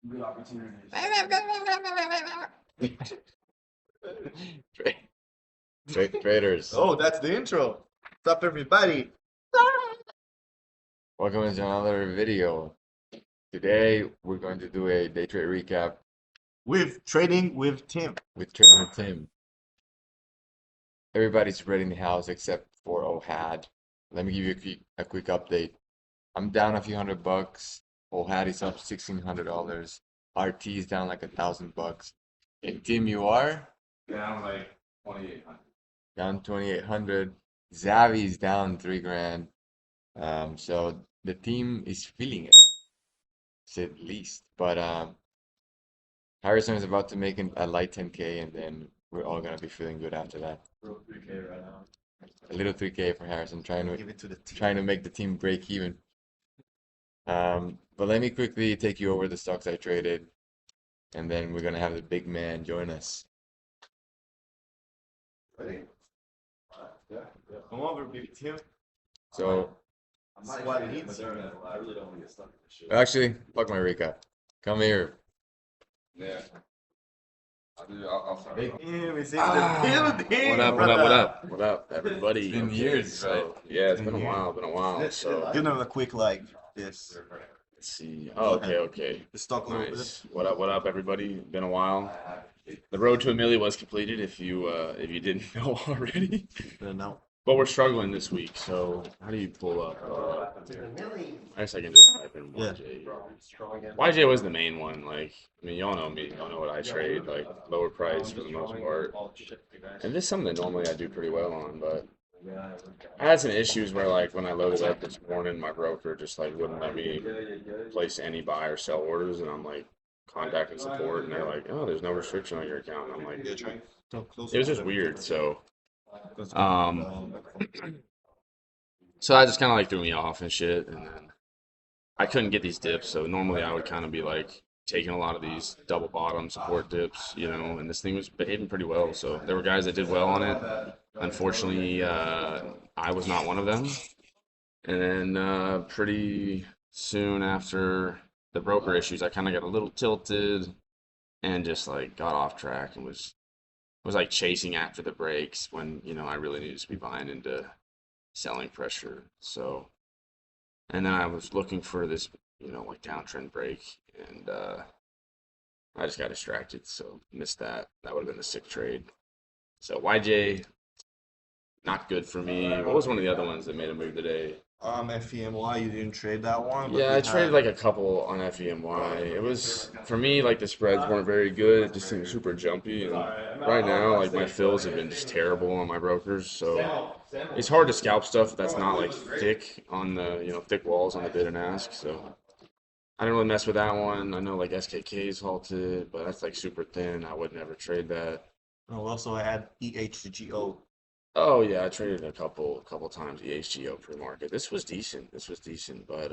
Good opportunities. Traders. Oh, that's the intro. What's up, everybody? Welcome to another video. Today we're going to do a day trade recap With Trading with Tim. with Trading with Tim. Everybody's spreading the house except for OHAD. Let me give you a quick update. I'm down a few $100. OHAD is up $1,600. RT is down like $1,000. And Tim, you are Down like 2,800. down 2,800. Zavi's down 3 grand. So the team is feeling it, to say the least. But Harrison is about to make a light 10K, and then we're all gonna be feeling good after that. Real 3K right now. A little 3K for Harrison, Give it to the team. trying to make the team break even. But let me quickly take you over the stocks I traded, and then we're gonna have the big man join us. Ready? Come over, big Tim. So I'm not Squad using needs Moderna. I really don't want to get stuck in this shit. actually, fuck my recap. Come here. Yeah. I'll start. Big Tim is in Ah, the building. What up, what up, what up? What up, everybody? It's been years, right? So, yeah, it's Been been a while, been a while. So, Give them a quick like this. let's see. Oh, okay. The stock a little bit. Nice. What up, everybody? Been a while. The road to $1 million was completed if you didn't know already. No. But we're struggling this week, so how do you pull up? I guess I can just type in Yeah. YJ. YJ was the main one. Like, I mean, y'all know me. Y'all know what I trade. Like, lower price for the most part. And this is something that normally I do pretty well on, but I had some issues where, like, when I loaded up this morning, my broker just, like, wouldn't let me place any buy or sell orders, and I'm, like, contacting support, and they're like, oh, there's no restriction on your account. And I'm like, it was just weird, so... So that just kind of like threw me off and shit, and then I couldn't get these dips. So normally I would kind of be like taking a lot of these double bottom support dips, you know, and this thing was behaving pretty well. So there were guys that did well on it. Unfortunately, I was not one of them. And then pretty soon after the broker issues, I kind of got a little tilted and just like got off track and was like chasing after the breaks when, you know, I really needed to be buying into selling pressure. So, and then I was looking for this, you know, like downtrend break, and I just got distracted, so missed that. That would have been a sick trade. So YJ, not good for me. What was one of the other ones that made a move today? FEMY, you didn't trade that one? But Yeah, we I traded had- like a couple on FEMY. It was, for me, like the spreads weren't very good. It just seemed super jumpy. And right now, like my fills have been just terrible on my brokers. So it's hard to scalp stuff that's not like thick on the, you know, thick walls on the bid and ask. So I didn't really mess with that one. I know like SKK is halted, but that's like super thin. I would never trade that. Oh, also I had EHGO. Oh yeah, I traded a couple times the HGO pre-market. This was decent, but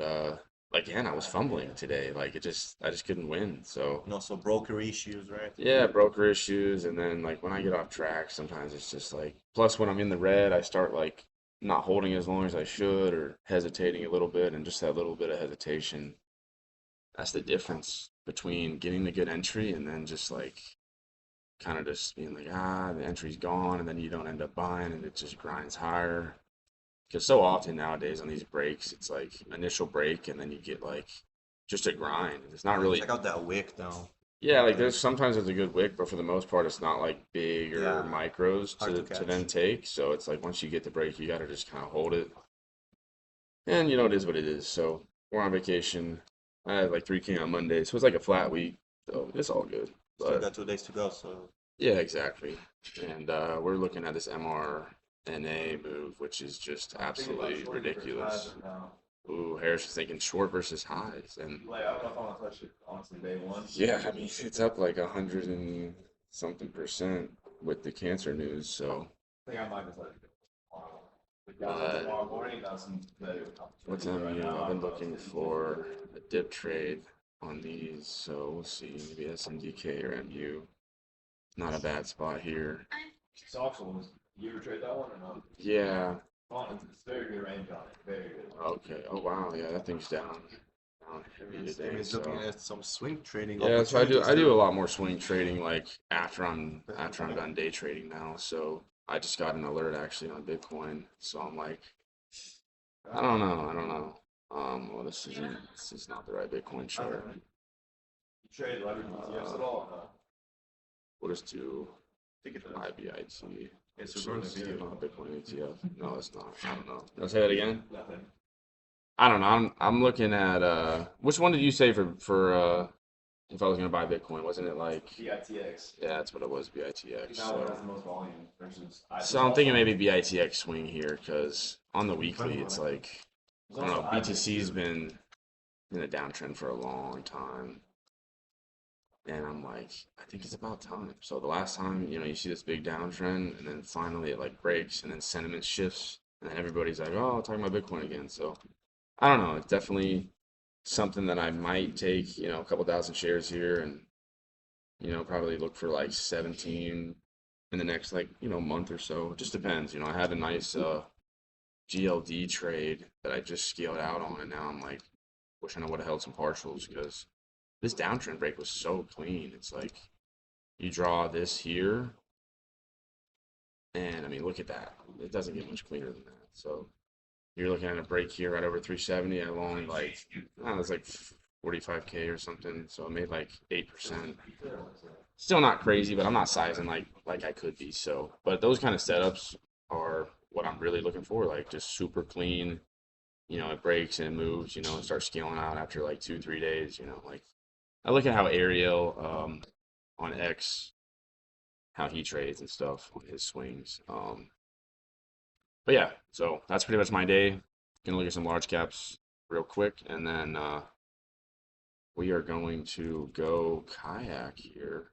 again, I was fumbling today. Like I just couldn't win. So And also broker issues, right? yeah, broker issues, and then like when I get off track, sometimes it's just like. Plus, when I'm in the red, I start like not holding as long as I should, or hesitating a little bit, and just that little bit of hesitation. That's the difference between getting the good entry and then just like kind of just being like, the entry's gone, and then you don't end up buying, and it just grinds higher. Because so often nowadays on these breaks, it's like initial break, and then you get like just a grind. It's not really. Check out that wick though. Yeah, like there's a good wick, but for the most part, it's not like big or Yeah, micros hard to to then catch. take. So it's like once you get the break, you got to just kind of hold it. And you know, it is what it is. So we're on vacation. I had like 3K on Monday, so it's like a flat week. So it's all good. Still But got 2 days to go, so yeah, exactly. And we're looking at this MRNA move, which is just absolutely ridiculous. Ooh, Harris is thinking short versus highs, and Like, I don't know if I want to touch it, honestly, day one. yeah, I mean it's up like 100 and something percent with the cancer news. So I think I might just let it go. Uh, Tomorrow morning, that's some better what's opportunity MU? right now. I've been looking for a dip trade on these, so we'll see. Maybe SMDK or MU. Not a bad spot here. Soxals, you ever trade that one or not? Yeah. It's very good range on it. Very good. Okay. Oh wow. Yeah, that thing's down. down heavy Tim today. is So. looking at some swing trading Yeah, so I do opportunities. a lot more swing trading like after I'm done day trading now. So I just got an alert actually on Bitcoin. So I'm like, I don't know. Well, this is not the right Bitcoin chart. You trade leverage ETFs at all? Or no? We'll just do Take it IBIT. It's Which a really is video. not Bitcoin ETF. No, it's not. I don't know. I'll say that again. Nothing. I don't know. I'm looking at which one did you say for if I was gonna buy Bitcoin? Wasn't it like BITX. yeah, that's what it was, BITX. Now it So. has the most volume versus. So I'm thinking maybe BITX swing here because on the weekly it's like I don't know, BTC's been in a downtrend for a long time. And I'm like, I think it's about time. So the last time, you see this big downtrend and then finally it like breaks and then sentiment shifts and then everybody's like, oh, talking about Bitcoin again. So I don't know. It's definitely something that I might take, a couple thousand shares here and, probably look for like 17 in the next like, month or so. It just depends. I had a nice GLD trade that I just scaled out on and now I'm like, wishing I would have held some partials because this downtrend break was so clean. It's like you draw this here, and I mean, look at that. It doesn't get much cleaner than that. So you're looking at a break here right over 370. I long like, I don't know, it's like 45K or something. So I made like 8%. Still not crazy, but I'm not sizing like I could be. So, but those kind of setups are what I'm really looking for. Like just super clean. It breaks and it moves. It starts scaling out after like 2-3 days. Like. I look at how Ariel on X, how he trades and stuff on his swings. But yeah, so that's pretty much my day. Gonna look at some large caps real quick, and then we are going to go kayak here.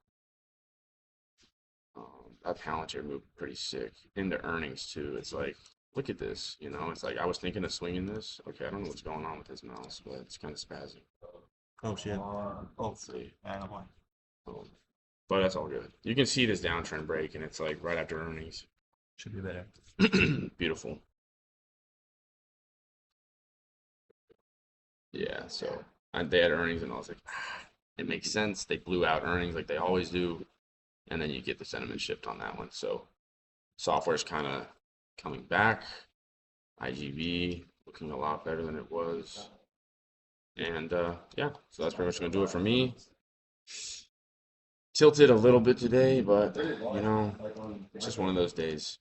That Palantir moved pretty sick into earnings too. It's like, look at this. It's like I was thinking of swinging this. Okay, I don't know what's going on with his mouse, but it's kind of spazzing. Oh shit. Oh, Let's see. animal. But that's all good. You can see this downtrend break, and it's like right after earnings. Should be better. Beautiful. Yeah, so they had earnings, and I was like, it makes sense. They blew out earnings like they always do, and then you get the sentiment shift on that one. So software's kind of coming back. IGV looking a lot better than it was. And yeah, so that's pretty much going to do it for me. Tilted a little bit today, but it's just one of those days.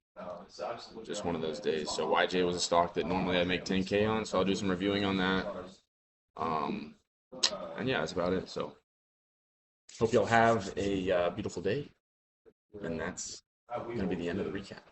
Just one of those days. So YJ was a stock that normally I make 10K on, so I'll do some reviewing on that. And yeah, that's about it. So hope y'all have a beautiful day. And that's going to be the end of the recap.